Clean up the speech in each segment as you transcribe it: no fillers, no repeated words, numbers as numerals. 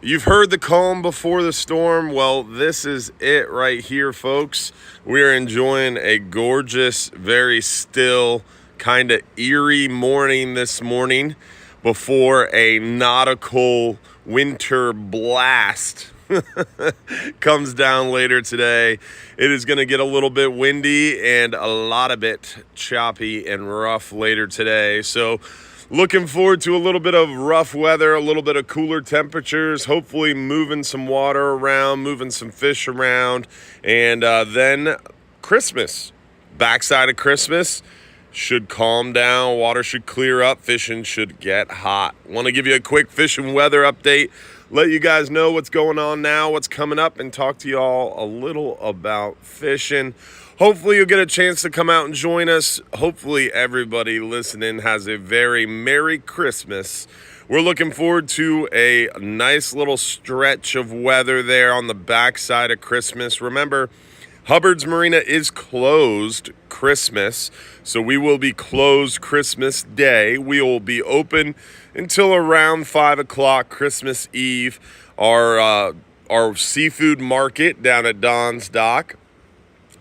You've heard the calm before the storm. Well, this is it right here, folks. We are enjoying a gorgeous, very still, kind of eerie morning this morning before a nautical winter blast comes down later today. It is going to get a little bit windy and a lot of it choppy and rough later today. So looking forward to a little bit of rough weather, a little bit of cooler temperatures, hopefully moving some water around, moving some fish around, and then Christmas. Backside of Christmas should calm down, water should clear up, fishing should get hot. Want to give you a quick fishing weather update, let you guys know what's going on now, what's coming up, and talk to y'all a little about fishing. Hopefully you'll get a chance to come out and join us. Hopefully everybody listening has a very Merry Christmas. We're looking forward to a nice little stretch of weather there on the backside of Christmas. Remember, Hubbard's Marina is closed Christmas, so we will be closed Christmas Day. We will be open until around 5 o'clock Christmas Eve. Our seafood market down at Don's Dock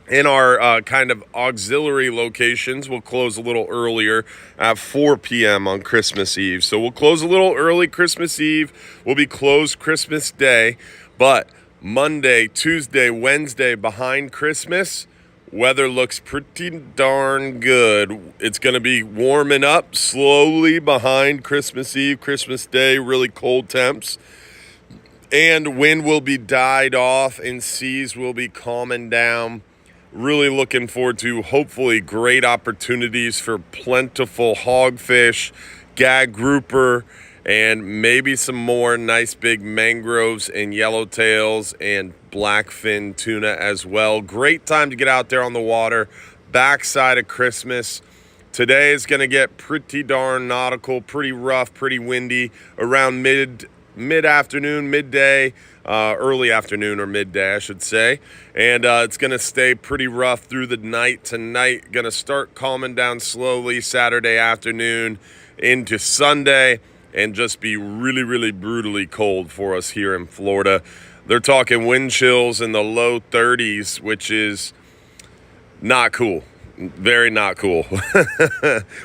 and our kind of auxiliary locations will close a little earlier at 4 p.m. on Christmas Eve. So we'll close a little early Christmas Eve. We'll be closed Christmas Day, but Monday, Tuesday, Wednesday behind Christmas, weather looks pretty darn good. It's going to be warming up slowly behind Christmas Eve, Christmas Day, really cold temps. And wind will be died off and seas will be calming down. Really looking forward to hopefully great opportunities for plentiful hogfish, gag grouper, and maybe some more nice big mangroves and yellowtails and blackfin tuna as well. Great time to get out there on the water, backside of Christmas. Today is going to get pretty darn nautical, pretty rough, pretty windy around mid-afternoon, midday, early afternoon or midday, I should say. And it's going to stay pretty rough through the night tonight. Going to start calming down slowly Saturday afternoon into Sunday, and just be really, really brutally cold for us here in Florida. They're talking wind chills in the low 30s, which is not cool. Very not cool.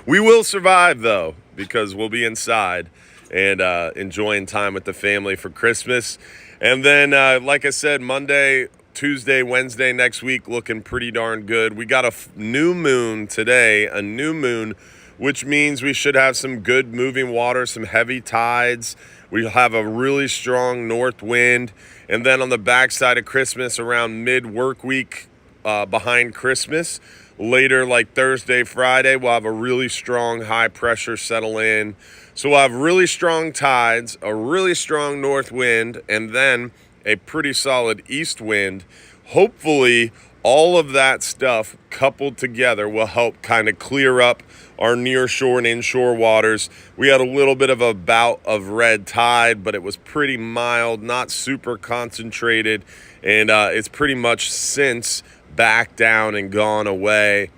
We will survive, though, because we'll be inside and enjoying time with the family for Christmas. And then, like I said, Monday, Tuesday, Wednesday next week looking pretty darn good. We got a new moon today, a new moon, which means we should have some good moving water, some heavy tides. We have a really strong north wind. And then on the backside of Christmas, around mid-work week behind Christmas, later like Thursday, Friday, we'll have a really strong high pressure settle in. So we'll have really strong tides, a really strong north wind, and then a pretty solid east wind. Hopefully, all of that stuff coupled together will help kind of clear up our near shore and inshore waters. We had a little bit of a bout of red tide, but it was pretty mild, not super concentrated, and it's pretty much since back down and gone away.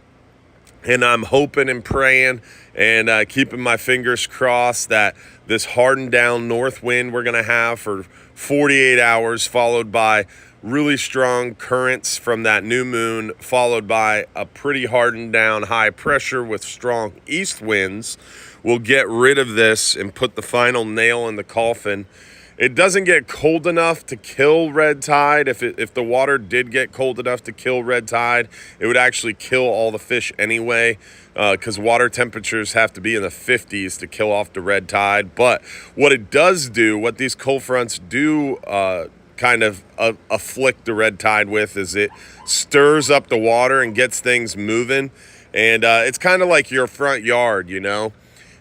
And I'm hoping and praying and keeping my fingers crossed that this hardened down north wind we're going to have for 48 hours, followed by really strong currents from that new moon, followed by a pretty hardened down high pressure with strong east winds, will get rid of this and put the final nail in the coffin. It doesn't get cold enough to kill red tide. If the water did get cold enough to kill red tide, it would actually kill all the fish anyway, because water temperatures have to be in the 50s to kill off the red tide. But what it does do, what these cold fronts do kind of afflict the red tide with, is it stirs up the water and gets things moving. And it's kind of like your front yard, you know.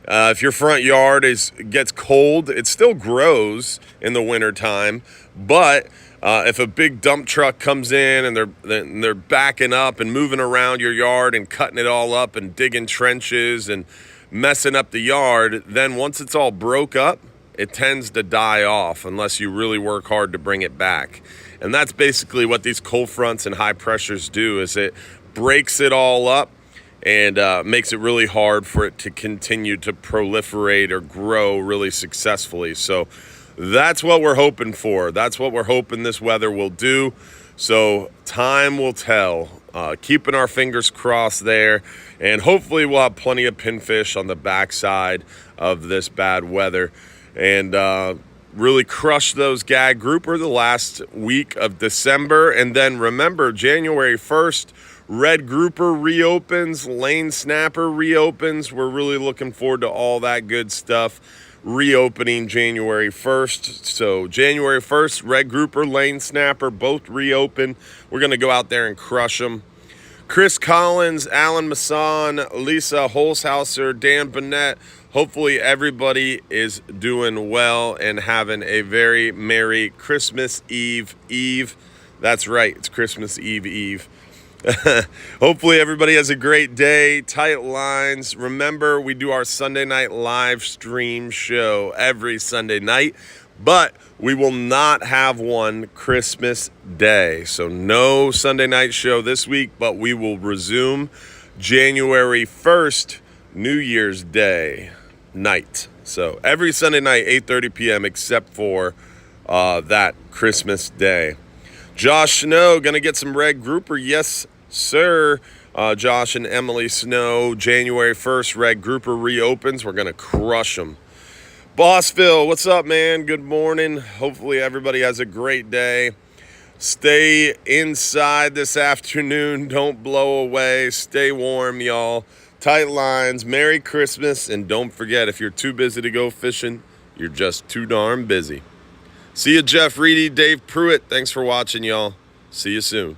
If your front yard gets cold, it still grows in the wintertime, but if a big dump truck comes in and they're backing up and moving around your yard and cutting it all up and digging trenches and messing up the yard, then once it's all broke up, it tends to die off unless you really work hard to bring it back. And that's basically what these cold fronts and high pressures do, is it breaks it all up and makes it really hard for it to continue to proliferate or grow really successfully. So that's what we're hoping for. That's what we're hoping this weather will do. So time will tell. Keeping our fingers crossed there. And hopefully we'll have plenty of pinfish on the backside of this bad weather. And really crush those gag grouper the last week of December. And then remember, January 1st, red grouper reopens, lane snapper reopens. We're really looking forward to all that good stuff reopening January 1st. So January 1st, red grouper, lane snapper, both reopen. We're going to go out there and crush them. Chris Collins, Alan Masson, Lisa Holshouser, Dan Burnett. Hopefully everybody is doing well and having a very Merry Christmas Eve. That's right, it's Christmas Eve. Hopefully everybody has a great day. Tight lines. Remember, we do our Sunday night live stream show every Sunday night, but we will not have one Christmas Day. So no Sunday night show this week, but we will resume January 1st, New Year's Day night. So every Sunday night, 8:30 p.m., except for that Christmas Day. Josh Snow, going to get some red grouper. Yes, sir. Josh and Emily Snow, January 1st, red grouper reopens. We're going to crush them. Boss Phil, what's up, man? Good morning. Hopefully everybody has a great day. Stay inside this afternoon. Don't blow away. Stay warm, y'all. Tight lines. Merry Christmas. And don't forget, if you're too busy to go fishing, you're just too darn busy. See you, Jeff Reedy, Dave Pruitt. Thanks for watching, y'all. See you soon.